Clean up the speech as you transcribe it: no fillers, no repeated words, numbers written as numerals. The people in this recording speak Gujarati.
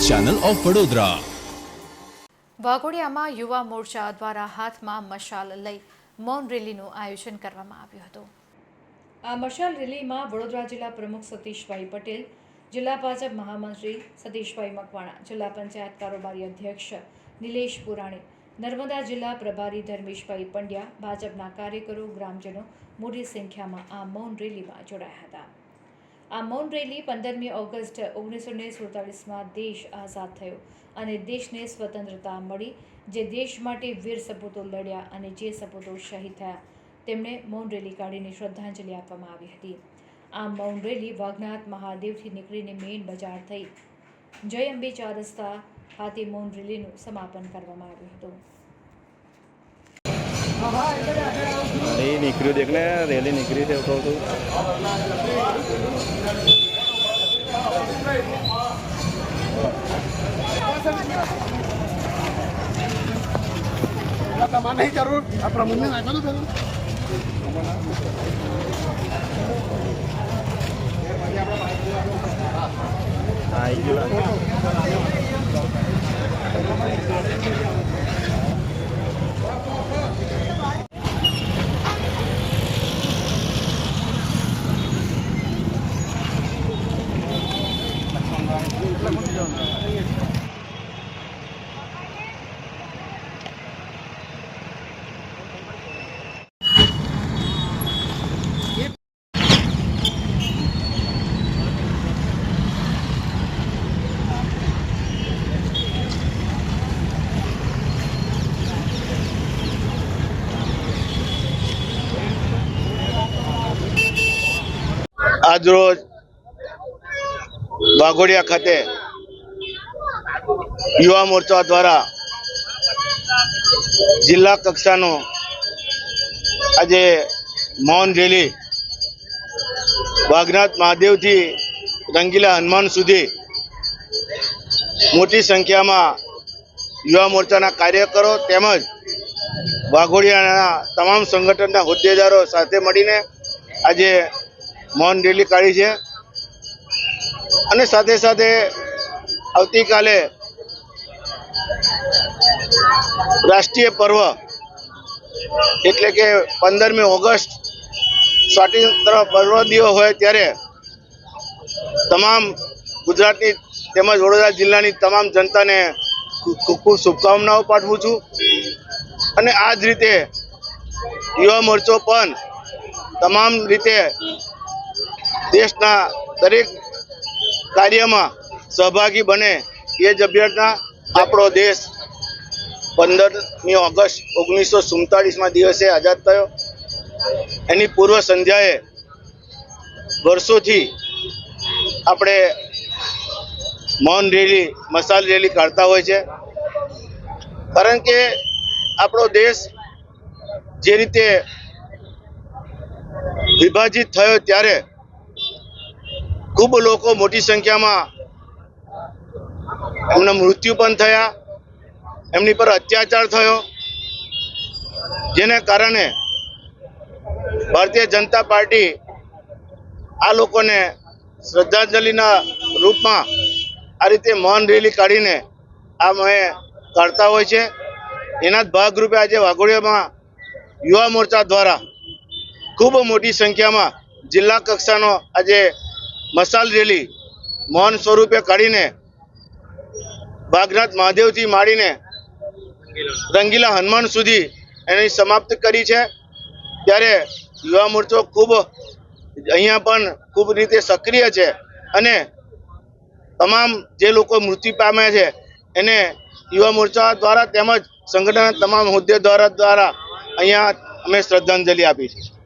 Channel of Vadodara. વાઘોડિયામાં યુવા મોરચા દ્વારા હાથમાં મશાલ લઈ મૌન રેલીનું આયોજન કરવામાં આવ્યું હતું। આ મશાલ રેલીમાં વડોદરા જિલ્લા પ્રમુખ સતીશભાઈ પટેલ, જિલ્લા ભાજપ મહામંત્રી સતીશભાઈ મકવાણા, જિલ્લા પંચાયત કારોબારી અધ્યક્ષ નિલેશ પુરાણી, નર્મદા જિલ્લા પ્રભારી ધર્મેશભાઈ પંડ્યા, ભાજપના કાર્યકરો, ગ્રામજનો મોટી સંખ્યામાં આ મૌન રેલીમાં જોડાયા હતા। આ મૌન રેલી 15મી ઓગસ્ટ 1947માં દેશ આઝાદ થયો અને દેશને સ્વતંત્રતા મળી, જે દેશ માટે વીર સપૂતો લડ્યા અને જે સપૂતો શહીદ થયા તેમને મૌન રેલી કાઢીને શ્રદ્ધાંજલિ આપવામાં આવી હતી। આ મૌન રેલી વાઘનાથ મહાદેવથી નીકળીને મેઇન બજાર થઈ જય અંબે 4 રસ્તા ખાતે મૌન રેલીનું સમાપન કરવામાં આવ્યું હતું। नहीं निकली देखने रैली निकली थे तो नहीं जरूर આજરોજ વાઘોડિયા ખાતે યુવા મોરચા દ્વારા જિલ્લા કક્ષાનો આજે મૌન રેલી વાઘનાથ મહાદેવથી રંગીલા હનુમાન સુધી મોટી સંખ્યામાં યુવા મોરચાના કાર્યકરો તેમજ વાઘોડિયાના તમામ સંગઠનના હોદ્દેદારો સાથે મળીને આજે મૌન રેલી કાઢી છે અને સાથે સાથે આવતીકાલે રાષ્ટ્રીય પર્વ એટલે કે 15મી ઓગસ્ટ સ્વાતંત્ર્ય પર્વ દિવસ હોય ત્યારે તમામ ગુજરાતની તેમજ વડોદરા જિલ્લાની તમામ જનતાને ખૂબ ખૂબ શુભકામનાઓ પાઠવું છું અને આ જ રીતે યુવા મોરચો પણ તમામ રીતે દેશના દરેક કાર્યમાં સહભાગી બને એ જ અભ્યર્થના આપણો દેશ 15મી ઓગસ્ટ 1947માં દિવસે આઝાદ થયો। એની પૂર્વ સંધ્યાએ વર્ષોથી આપણે મૌન રેલી મશાલ રેલી કાઢતા હોય છે, કારણ કે આપણો દેશ જે રીતે વિભાજિત થયો ત્યારે ખૂબ લોકો મોટી સંખ્યામાં એમના મૃત્યુ પણ થયા, એમની પર અત્યાચાર થયો, જેને કારણે ભારતીય જનતા પાર્ટી આ લોકોને શ્રદ્ધાંજલિના રૂપમાં આ રીતે મૌન રેલી કાઢીને અમે કાઢતા હોય છે। એના જ ભાગરૂપે આજે વાઘોડિયામાં યુવા મોરચા દ્વારા ખૂબ મોટી સંખ્યામાં જિલ્લા કક્ષાનો આજે મશાલ રેલી મૌન સ્વરૂપે કાઢીને વાઘનાથ મહાદેવથી માંડીને રંગીલા હનુમાન સુધી એની સમાપ્ત કરી છે। ત્યારે યુવા મોરચો ખૂબ અહીંયા પણ ખૂબ રીતે સક્રિય છે અને તમામ જે લોકો મૃત્યુ પામ્યા છે એને યુવા મોરચા દ્વારા તેમજ સંગઠનના તમામ હોદ્દેદારો દ્વારા અહીંયા અમે શ્રદ્ધાંજલિ આપી છે।